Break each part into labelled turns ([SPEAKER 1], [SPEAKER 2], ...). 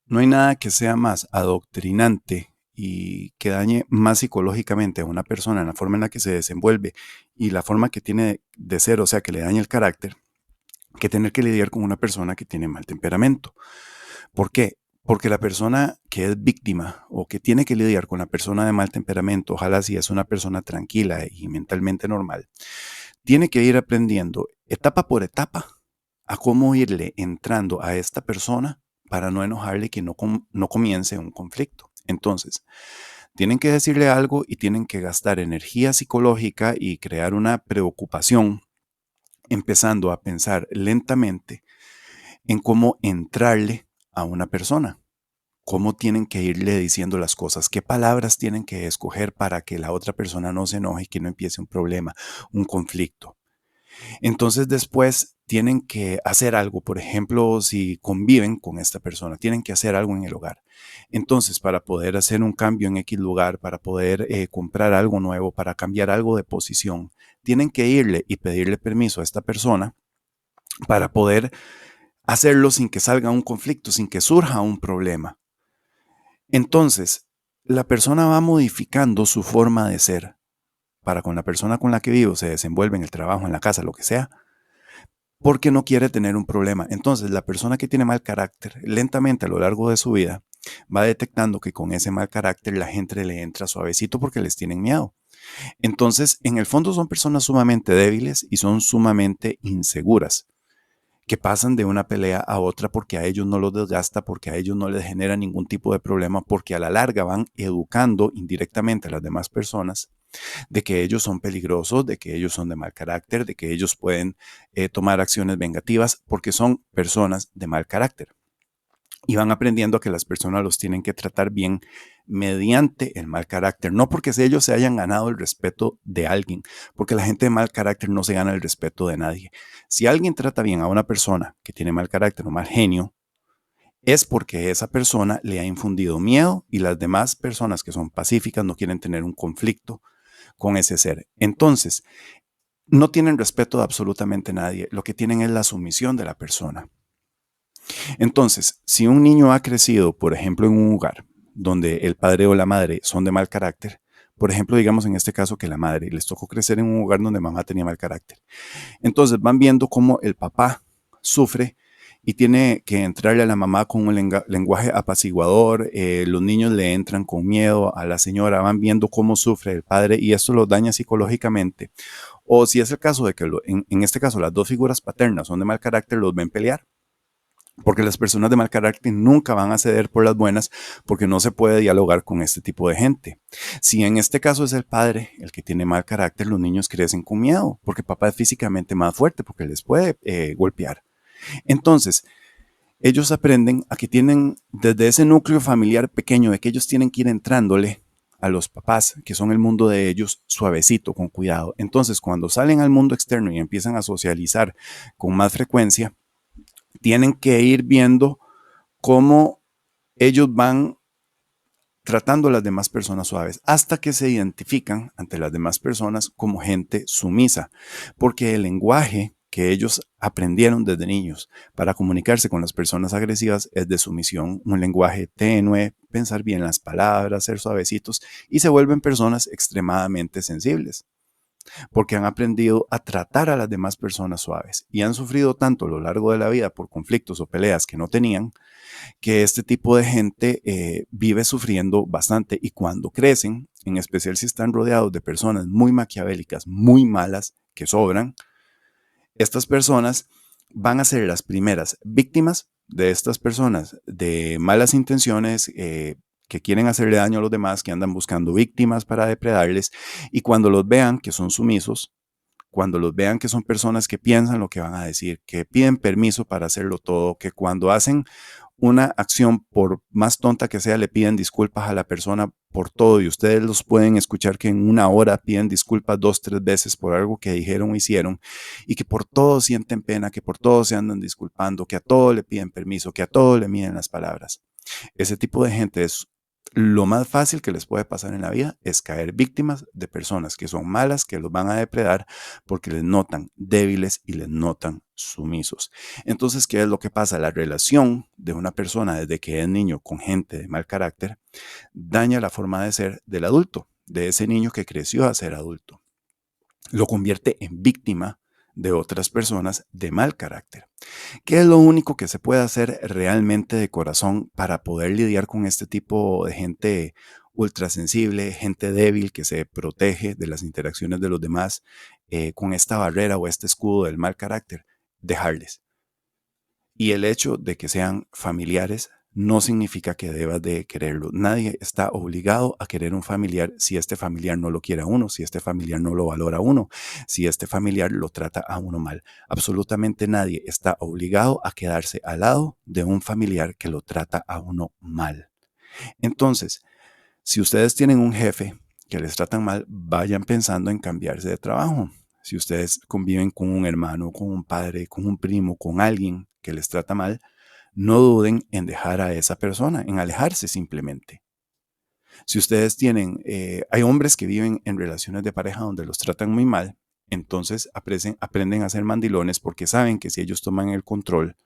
[SPEAKER 1] No hay nada que sea más adoctrinante y que dañe más psicológicamente a una persona en la forma en la que se desenvuelve y la forma que tiene de ser, o sea, que le daña el carácter, que tener que lidiar con una persona que tiene mal temperamento. ¿Por qué? Porque la persona que es víctima o que tiene que lidiar con la persona de mal temperamento, ojalá si es una persona tranquila y mentalmente normal, tiene que ir aprendiendo etapa por etapa a cómo irle entrando a esta persona para no enojarle y que no comience un conflicto. Entonces, tienen que decirle algo y tienen que gastar energía psicológica y crear una preocupación, empezando a pensar lentamente en cómo entrarle a una persona, cómo tienen que irle diciendo las cosas, qué palabras tienen que escoger para que la otra persona no se enoje y que no empiece un problema, un conflicto. Entonces después tienen que hacer algo, por ejemplo, si conviven con esta persona, tienen que hacer algo en el hogar. Entonces, para poder hacer un cambio en X lugar, para poder comprar algo nuevo, para cambiar algo de posición, tienen que irle y pedirle permiso a esta persona para poder hacerlo sin que salga un conflicto, sin que surja un problema. Entonces, la persona va modificando su forma de ser para con la persona con la que vive, se desenvuelve en el trabajo, en la casa, lo que sea, porque no quiere tener un problema. Entonces, la persona que tiene mal carácter, lentamente a lo largo de su vida, va detectando que con ese mal carácter la gente le entra suavecito porque les tienen miedo. Entonces, en el fondo son personas sumamente débiles y son sumamente inseguras, que pasan de una pelea a otra porque a ellos no los desgasta, porque a ellos no les genera ningún tipo de problema, porque a la larga van educando indirectamente a las demás personas de que ellos son peligrosos, de que ellos son de mal carácter, de que ellos pueden tomar acciones vengativas porque son personas de mal carácter. Y van aprendiendo a que las personas los tienen que tratar bien mediante el mal carácter, no porque ellos se hayan ganado el respeto de alguien, porque la gente de mal carácter no se gana el respeto de nadie. Si alguien trata bien a una persona que tiene mal carácter o mal genio, es porque esa persona le ha infundido miedo y las demás personas que son pacíficas no quieren tener un conflicto con ese ser. Entonces, no tienen respeto de absolutamente nadie, lo que tienen es la sumisión de la persona. Entonces, si un niño ha crecido, por ejemplo, en un hogar donde el padre o la madre son de mal carácter, por ejemplo, digamos en este caso que la madre les tocó crecer en un hogar donde mamá tenía mal carácter. Entonces van viendo cómo el papá sufre y tiene que entrarle a la mamá con un lenguaje apaciguador, los niños le entran con miedo a la señora, van viendo cómo sufre el padre y esto los daña psicológicamente. O si es el caso de que en este caso las dos figuras paternas son de mal carácter, los ven pelear. Porque las personas de mal carácter nunca van a ceder por las buenas porque no se puede dialogar con este tipo de gente. Si en este caso es el padre el que tiene mal carácter, los niños crecen con miedo porque papá es físicamente más fuerte porque les puede golpear. Entonces, ellos aprenden a que tienen desde ese núcleo familiar pequeño de que ellos tienen que ir entrándole a los papás, que son el mundo de ellos, suavecito, con cuidado. Entonces, cuando salen al mundo externo y empiezan a socializar con más frecuencia, tienen que ir viendo cómo ellos van tratando a las demás personas suaves hasta que se identifican ante las demás personas como gente sumisa, porque el lenguaje que ellos aprendieron desde niños para comunicarse con las personas agresivas es de sumisión, un lenguaje tenue, pensar bien las palabras, ser suavecitos y se vuelven personas extremadamente sensibles porque han aprendido a tratar a las demás personas suaves y han sufrido tanto a lo largo de la vida por conflictos o peleas que no tenían, que este tipo de gente vive sufriendo bastante y cuando crecen, en especial si están rodeados de personas muy maquiavélicas, muy malas, que sobran, estas personas van a ser las primeras víctimas de estas personas de malas intenciones, que quieren hacerle daño a los demás, que andan buscando víctimas para depredarles, y cuando los vean que son sumisos, cuando los vean que son personas que piensan lo que van a decir, que piden permiso para hacerlo todo, que cuando hacen una acción, por más tonta que sea, le piden disculpas a la persona por todo y ustedes los pueden escuchar que en una hora piden disculpas dos, tres veces por algo que dijeron o hicieron y que por todo sienten pena, que por todo se andan disculpando, que a todo le piden permiso, que a todo le miden las palabras. Ese tipo de gente es Lo más fácil que les puede pasar en la vida es caer víctimas de personas que son malas, que los van a depredar porque les notan débiles y les notan sumisos. Entonces, ¿qué es lo que pasa? La relación de una persona desde que es niño con gente de mal carácter daña la forma de ser del adulto, de ese niño que creció a ser adulto. Lo convierte en víctima de otras personas de mal carácter. ¿Qué es lo único que se puede hacer realmente de corazón para poder lidiar con este tipo de gente ultrasensible, gente débil que se protege de las interacciones de los demás con esta barrera o este escudo del mal carácter? Dejarles. Y el hecho de que sean familiares no significa que debas de quererlo. Nadie está obligado a querer un familiar si este familiar no lo quiere a uno, si este familiar no lo valora a uno, si este familiar lo trata a uno mal. Absolutamente nadie está obligado a quedarse al lado de un familiar que lo trata a uno mal. Entonces, si ustedes tienen un jefe que les tratan mal, vayan pensando en cambiarse de trabajo. Si ustedes conviven con un hermano, con un padre, con un primo, con alguien que les trata mal, no duden en dejar a esa persona, en alejarse simplemente. Si ustedes tienen, hay hombres que viven en relaciones de pareja donde los tratan muy mal, entonces aprenden a ser mandilones porque saben que si ellos toman el control,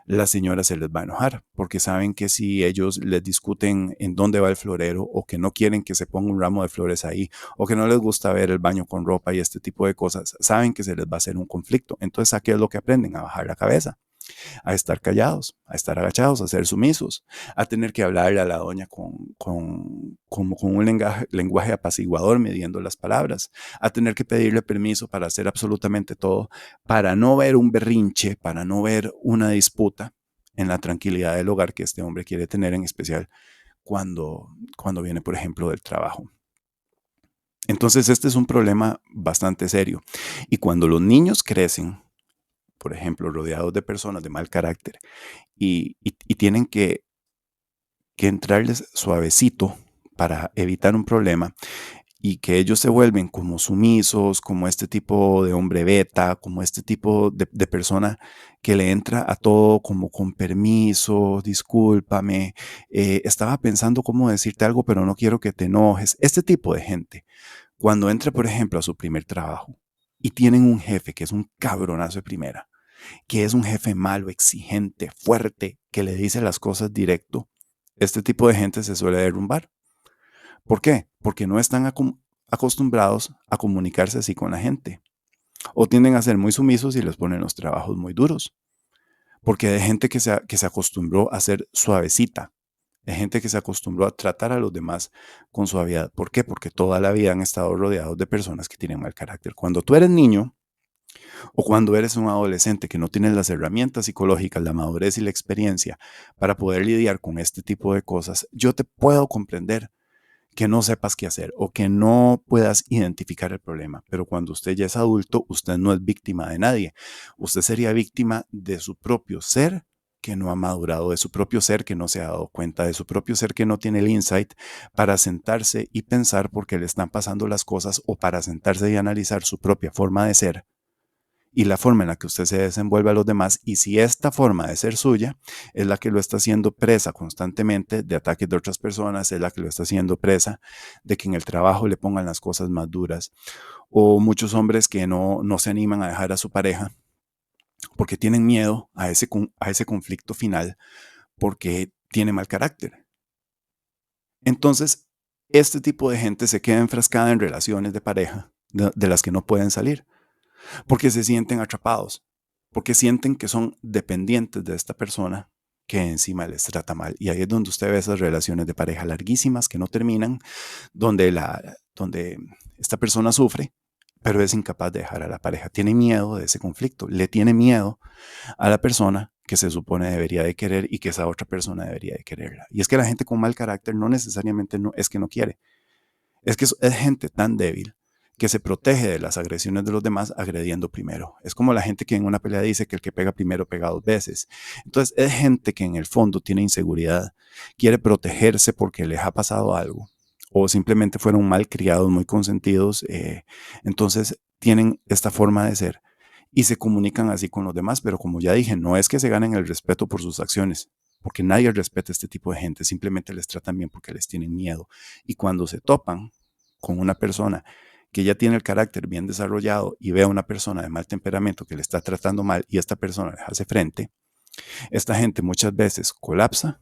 [SPEAKER 1] la señora se les va a enojar, porque saben que si ellos les discuten en dónde va el florero o que no quieren que se ponga un ramo de flores ahí o que no les gusta ver el baño con ropa y este tipo de cosas, saben que se les va a hacer un conflicto. Entonces, ¿a qué es lo que aprenden? A bajar la cabeza, a estar callados, a estar agachados, a ser sumisos, a tener que hablarle a la doña con un lenguaje apaciguador, midiendo las palabras, a tener que pedirle permiso para hacer absolutamente todo, para no ver un berrinche, para no ver una disputa en la tranquilidad del hogar que este hombre quiere tener, en especial cuando viene, por ejemplo, del trabajo. Entonces, este es un problema bastante serio. Y cuando los niños crecen, por ejemplo, rodeados de personas de mal carácter, y tienen que entrarles suavecito para evitar un problema y que ellos se vuelven como sumisos, como este tipo de hombre beta, como este tipo de persona que le entra a todo como con permiso, discúlpame, estaba pensando cómo decirte algo, pero no quiero que te enojes. Este tipo de gente, cuando entra, por ejemplo, a su primer trabajo y tienen un jefe que es un cabronazo de primera, que es un jefe malo, exigente, fuerte, que le dice las cosas directo, este tipo de gente se suele derrumbar. ¿Por qué? Porque no están acostumbrados a comunicarse así con la gente. O tienden a ser muy sumisos y les ponen los trabajos muy duros. Porque hay gente que se acostumbró a ser suavecita. Hay gente que se acostumbró a tratar a los demás con suavidad. ¿Por qué? Porque toda la vida han estado rodeados de personas que tienen mal carácter. Cuando tú eres niño, o cuando eres un adolescente que no tienes las herramientas psicológicas, la madurez y la experiencia para poder lidiar con este tipo de cosas, yo te puedo comprender que no sepas qué hacer o que no puedas identificar el problema. Pero cuando usted ya es adulto, usted no es víctima de nadie. Usted sería víctima de su propio ser que no ha madurado, de su propio ser que no se ha dado cuenta, de su propio ser que no tiene el insight para sentarse y pensar por qué le están pasando las cosas o para sentarse y analizar su propia forma de ser y la forma en la que usted se desenvuelve a los demás y si esta forma de ser suya es la que lo está haciendo presa constantemente de ataques de otras personas, es la que lo está haciendo presa de que en el trabajo le pongan las cosas más duras o muchos hombres que no se animan a dejar a su pareja porque tienen miedo a ese conflicto final porque tiene mal carácter. Entonces, este tipo de gente se queda enfrascada en relaciones de pareja de las que no pueden salir porque se sienten atrapados, porque sienten que son dependientes de esta persona que encima les trata mal. Y ahí es donde usted ve esas relaciones de pareja larguísimas que no terminan, donde esta persona sufre, pero es incapaz de dejar a la pareja. Tiene miedo de ese conflicto, le tiene miedo a la persona que se supone debería de querer y que esa otra persona debería de quererla. Y es que la gente con mal carácter no necesariamente es que no quiere, es que es gente tan débil que se protege de las agresiones de los demás agrediendo primero. Es como la gente que en una pelea dice que el que pega primero pega dos veces. Entonces es gente que en el fondo tiene inseguridad, quiere protegerse porque les ha pasado algo o simplemente fueron mal criados, muy consentidos. Entonces tienen esta forma de ser y se comunican así con los demás, pero como ya dije, no es que se ganen el respeto por sus acciones, porque nadie respeta este tipo de gente, simplemente les tratan bien porque les tienen miedo. Y cuando se topan con una persona que ya tiene el carácter bien desarrollado y ve a una persona de mal temperamento que le está tratando mal y esta persona le hace frente, esta gente muchas veces colapsa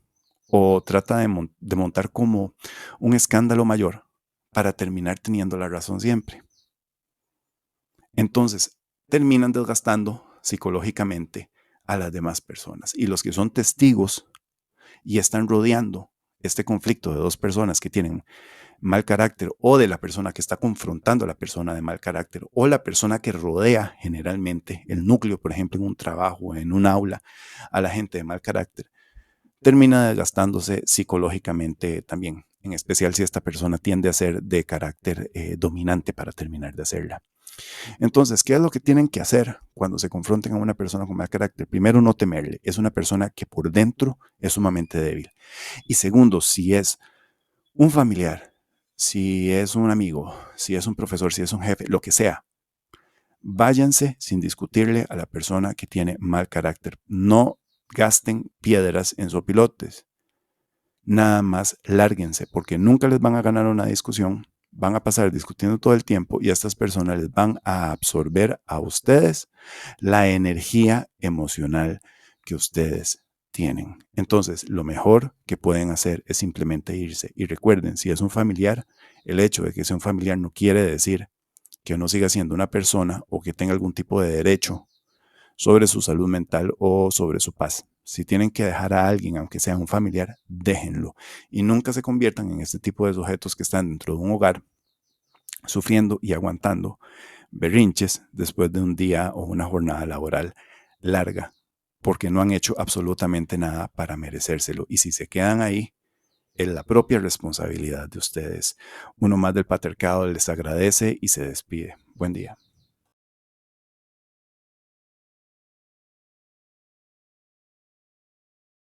[SPEAKER 1] o trata de montar como un escándalo mayor para terminar teniendo la razón siempre. Entonces, terminan desgastando psicológicamente a las demás personas. Y los que son testigos y están rodeando este conflicto de dos personas que tienen mal carácter o de la persona que está confrontando a la persona de mal carácter o la persona que rodea generalmente el núcleo, por ejemplo, en un trabajo, en un aula, a la gente de mal carácter, termina desgastándose psicológicamente también, en especial si esta persona tiende a ser de carácter dominante para terminar de hacerla. Entonces, ¿qué es lo que tienen que hacer cuando se confronten a una persona con mal carácter? Primero, no temerle. Es una persona que por dentro es sumamente débil. Y segundo, si es un familiar, si es un amigo, si es un profesor, si es un jefe, lo que sea, váyanse sin discutirle a la persona que tiene mal carácter. No gasten piedras en sopilotes. Nada más lárguense, porque nunca les van a ganar una discusión, van a pasar discutiendo todo el tiempo y a estas personas les van a absorber a ustedes la energía emocional que ustedes tienen. Entonces, lo mejor que pueden hacer es simplemente irse. Y recuerden, si es un familiar, el hecho de que sea un familiar no quiere decir que no siga siendo una persona o que tenga algún tipo de derecho sobre su salud mental o sobre su paz. Si tienen que dejar a alguien, aunque sea un familiar, déjenlo. Y nunca se conviertan en este tipo de sujetos que están dentro de un hogar sufriendo y aguantando berrinches después de un día o una jornada laboral larga, porque no han hecho absolutamente nada para merecérselo. Y si se quedan ahí, es la propia responsabilidad de ustedes. Uno más del patriarcado les agradece y se despide. Buen día.